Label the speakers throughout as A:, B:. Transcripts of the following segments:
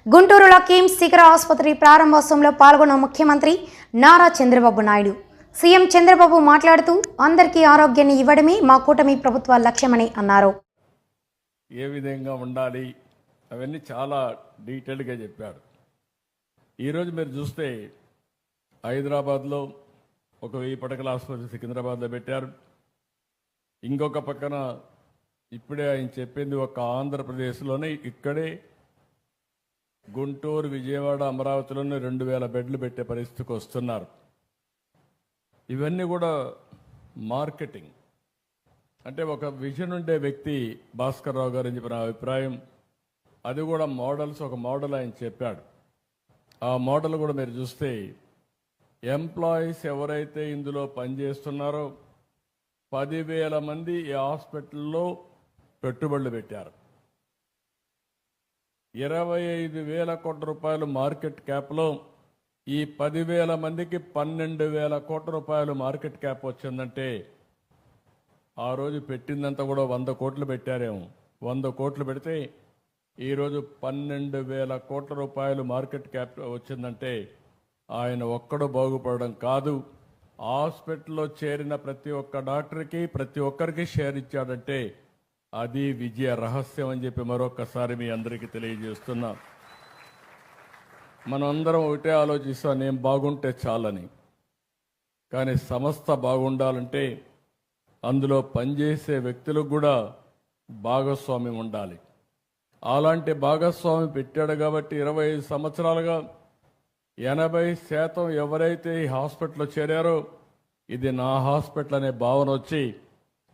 A: గుంటూరులో కిమ్స్ శిఖర ఆసుపత్రి ప్రారంభోత్సవంలో పాల్గొన్న ముఖ్యమంత్రి నారా చంద్రబాబు నాయుడు. సీఎం చంద్రబాబు మాట్లాడుతూ అందరికీ ఆరోగ్యాన్ని ఇవ్వడమే మా కూటమి ప్రభుత్వ లక్ష్యమని అన్నారు.
B: ఏ విధంగా ఉండాలి అవన్నీ చాలా డీటెయిల్గా చెప్పాడు. ఈరోజు మీరు చూస్తే హైదరాబాద్లో ఒక 1000 పడకల ఆసుపత్రి సికింద్రాబాద్లో పెట్టారు. ఇంకొక పక్కన ఇప్పుడే ఆయన చెప్పింది ఒక ఆంధ్రప్రదేశ్లోనే ఇక్కడే గుంటూరు, విజయవాడ, అమరావతిలోనే 2000 బెడ్లు పెట్టే పరిస్థితికి వస్తున్నారు. ఇవన్నీ కూడా మార్కెటింగ్. అంటే ఒక విజన్ ఉండే వ్యక్తి భాస్కర్ రావు గారు అని చెప్పిన అభిప్రాయం. అది కూడా మోడల్స్, ఒక మోడల్ ఆయన చెప్పాడు. ఆ మోడల్ కూడా మీరు చూస్తే ఎంప్లాయీస్ ఎవరైతే ఇందులో పనిచేస్తున్నారో 10,000 మంది ఈ హాస్పిటల్లో పెట్టుబడులు పెట్టారు. 25,000 కోట్ల రూపాయలు మార్కెట్ క్యాప్లో ఈ 10,000 మందికి 12,000 కోట్ల రూపాయలు మార్కెట్ క్యాప్ వచ్చిందంటే ఆ రోజు పెట్టిందంతా కూడా 100 కోట్లు పెట్టారేమో. 100 కోట్లు పెడితే ఈరోజు 12,000 కోట్ల రూపాయలు మార్కెట్ క్యాప్ వచ్చిందంటే ఆయన ఒక్కడు బాగుపడడం కాదు, హాస్పిటల్లో చేరిన ప్రతి ఒక్క డాక్టర్కి, ప్రతి ఒక్కరికి షేర్ ఇచ్చాడంటే అది విజయ రహస్యం అని చెప్పి మరొకసారి మీ అందరికీ తెలియజేస్తున్నా. మనం అందరం ఒకటే ఆలోచిస్తాం, నేను బాగుంటే చాలని. కానీ సంస్థ బాగుండాలంటే అందులో పనిచేసే వ్యక్తులకు కూడా భాగస్వామ్యం ఉండాలి. అలాంటి భాగస్వామి పెట్టాడు కాబట్టి 25 సంవత్సరాలుగా 80% ఎవరైతే ఈ హాస్పిటల్లో చేరారో ఇది నా హాస్పిటల్ అనే భావన వచ్చి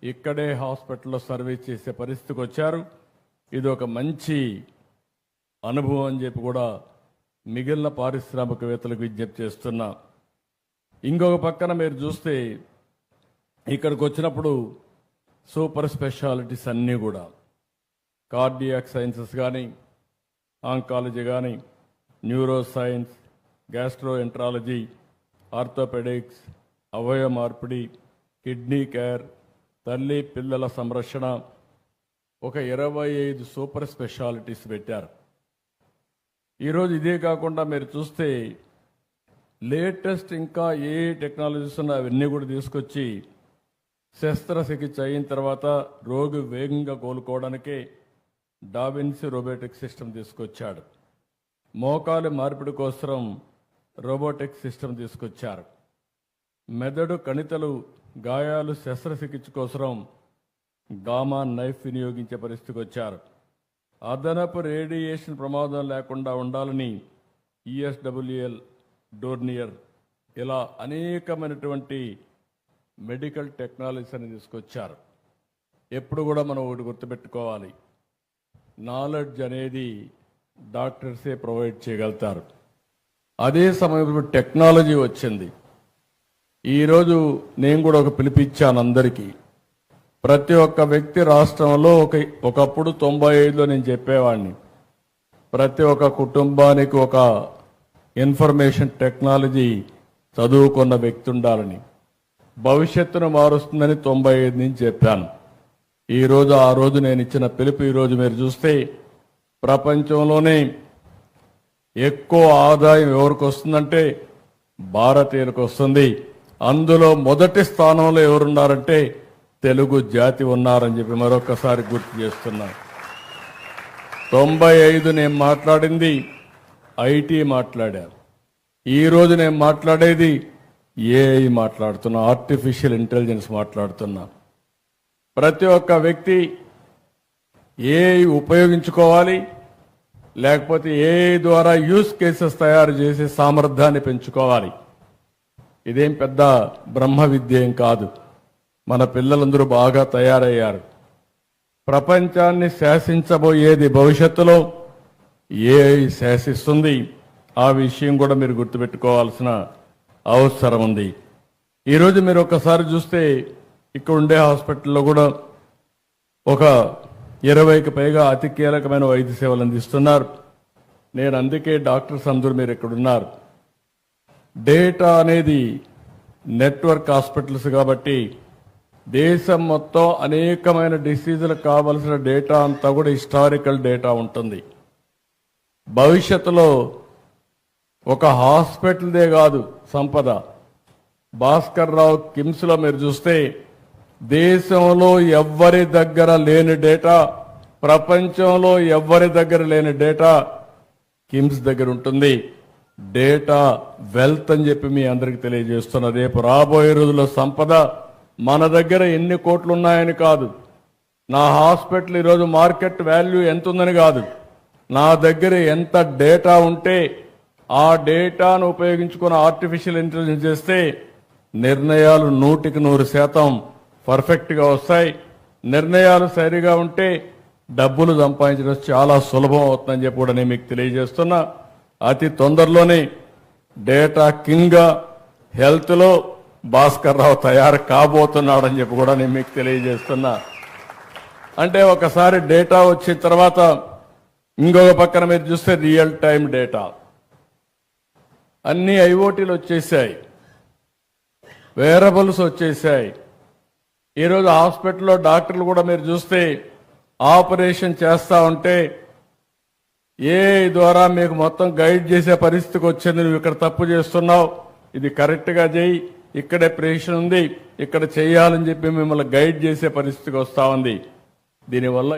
B: ఇక్కడే హాస్పిటల్లో సర్వీస్ చేసే పరిస్థితికి వచ్చారు. ఇది ఒక మంచి అనుభవం అని చెప్పి కూడా మిగిలిన పారిశ్రామికవేత్తలకు విజ్ఞప్తి చేస్తున్నా. ఇంకొక పక్కన మీరు చూస్తే ఇక్కడికి వచ్చినప్పుడు సూపర్ స్పెషాలిటీస్ అన్నీ కూడా కార్డియాక్ సైన్సెస్ కానీ, ఆంకాలజీ కానీ, neuro science, gastroenterology, orthopaedics, అవయవ మార్పిడి, కిడ్నీ కేర్, తల్లి పిల్లల సంరక్షణ, ఒక 25 సూపర్ స్పెషాలిటీస్ పెట్టారు. ఈరోజు ఇదే కాకుండా మీరు చూస్తే లేటెస్ట్ ఇంకా ఏ టెక్నాలజీస్ ఉన్నా అవన్నీ కూడా తీసుకొచ్చి శస్త్రచికిత్స అయిన తర్వాత రోగి వేగంగా కోలుకోవడానికే డావిన్సీ రోబోటిక్ సిస్టమ్ తీసుకొచ్చాడు. మోకాలు మార్పిడి కోసం రోబోటిక్ సిస్టమ్ తీసుకొచ్చారు. మెదడు కణితలు గాయాలు శస్త్రచికిత్స కోసం గామా నైఫ్ వినియోగించే పరిస్థితికి వచ్చారు. అదనపు రేడియేషన్ ప్రమాదం లేకుండా ఉండాలని ESWL, డోర్నియర్, ఇలా అనేకమైనటువంటి మెడికల్ టెక్నాలజీస్ అని తీసుకొచ్చారు. ఎప్పుడు కూడా మనం ఒకటి గుర్తుపెట్టుకోవాలి, నాలెడ్జ్ అనేది డాక్టర్సే ప్రొవైడ్ చేయగలుగుతారు. అదే సమయంలో టెక్నాలజీ వచ్చింది. ఈరోజు నేను కూడా ఒక పిలిపిచ్చాను అందరికీ. ప్రతి ఒక్క వ్యక్తి రాష్ట్రంలో ఒకప్పుడు 95లో నేను చెప్పేవాడిని, ప్రతి ఒక్క కుటుంబానికి ఒక ఇన్ఫర్మేషన్ టెక్నాలజీ చదువుకున్న వ్యక్తి ఉండాలని, భవిష్యత్తును మారుస్తుందని 95 నుంచి చెప్పాను. ఈరోజు ఆ రోజు నేను ఇచ్చిన పిలుపు ఈరోజు మీరు చూస్తే ప్రపంచంలోనే ఎక్కువ ఆదాయం ఎవరికి వస్తుందంటే భారతీయులకు వస్తుంది. అందులో మొదటి స్థానంలో ఎవరున్నారంటే తెలుగు జాతి ఉన్నారని చెప్పి మరొకసారి గుర్తు చేస్తున్నా. 95 నేను మాట్లాడింది ఐటీ మాట్లాడారు. ఈరోజు నేను మాట్లాడేది ఏఐ మాట్లాడుతున్నా, ఆర్టిఫిషియల్ ఇంటెలిజెన్స్ మాట్లాడుతున్నా. ప్రతి ఒక్క వ్యక్తి ఏఐ ఉపయోగించుకోవాలి, లేకపోతే ఏఐ ద్వారా యూస్ కేసెస్ తయారు చేసే సామర్థ్యాన్ని పెంచుకోవాలి. ఇదేం పెద్ద బ్రహ్మ విద్య ఏం కాదు. మన పిల్లలందరూ బాగా తయారయ్యారు. ప్రపంచాన్ని శాసించబోయేది భవిష్యత్తులో ఏఐ శాసిస్తుంది. ఆ విషయం కూడా మీరు గుర్తుపెట్టుకోవాల్సిన అవసరం ఉంది. ఈరోజు మీరు ఒకసారి చూస్తే ఇక్కడ ఉండే హాస్పిటల్లో కూడా ఒక 20కి పైగా అతి కీలకమైన వైద్య సేవలు అందిస్తున్నారు. నేను అందుకే డాక్టర్స్ అందరూ మీరు ఇక్కడ ఉన్నారు. డేటా అనేది నెట్వర్క్ హాస్పిటల్స్ కాబట్టి దేశం మొత్తం అనేకమైన డిసీజులకు కావలసిన డేటా అంతా కూడా హిస్టారికల్ డేటా ఉంటుంది. భవిష్యత్తులో ఒక హాస్పిటల్దే కాదు సంపద. భాస్కర్ రావు కిమ్స్లో మీరు చూస్తే దేశంలో ఎవ్వరి దగ్గర లేని డేటా, ప్రపంచంలో ఎవ్వరి దగ్గర లేని డేటా కిమ్స్ దగ్గర ఉంటుంది. డేటా వెల్త్ అని చెప్పి మీ అందరికి తెలియజేస్తున్నా. రేపు రాబోయే రోజుల్లో సంపద మన దగ్గర ఎన్ని కోట్లు ఉన్నాయని కాదు, నా హాస్పిటల్ ఈరోజు మార్కెట్ వాల్యూ ఎంత ఉందని కాదు, నా దగ్గర ఎంత డేటా ఉంటే ఆ డేటాను ఉపయోగించుకుని ఆర్టిఫిషియల్ ఇంటెలిజెన్స్ చేస్తే నిర్ణయాలు 100% పర్ఫెక్ట్గా వస్తాయి. నిర్ణయాలు సరిగా ఉంటే డబ్బులు సంపాదించడం చాలా సులభం అవుతుందని చెప్పి కూడా నేను మీకు తెలియజేస్తున్నా. అతి తొందరలోనే డేటా కింగ్గా హెల్త్లో భాస్కర్ రావు తయారు కాబోతున్నాడని చెప్పి కూడా నేను మీకు తెలియజేస్తున్నా. అంటే ఒకసారి డేటా వచ్చిన తర్వాత ఇంకొక పక్కన మీరు చూస్తే రియల్ టైం డేటా అన్ని ఐఓటీలు వచ్చేసాయి, వేరబుల్స్ వచ్చేసాయి. ఈరోజు హాస్పిటల్లో డాక్టర్లు కూడా మీరు చూస్తే ఆపరేషన్ చేస్తా ఉంటే ఏ ద్వారా మీకు మొత్తం గైడ్ చేసే పరిస్థితికి వచ్చింది. నువ్వు ఇక్కడ తప్పు చేస్తున్నావు, ఇది కరెక్ట్గా చేయి, ఇక్కడే ప్రేషన్ ఉంది, ఇక్కడ చేయాలని చెప్పి మిమ్మల్ని గైడ్ చేసే పరిస్థితికి వస్తా ఉంది. దీనివల్ల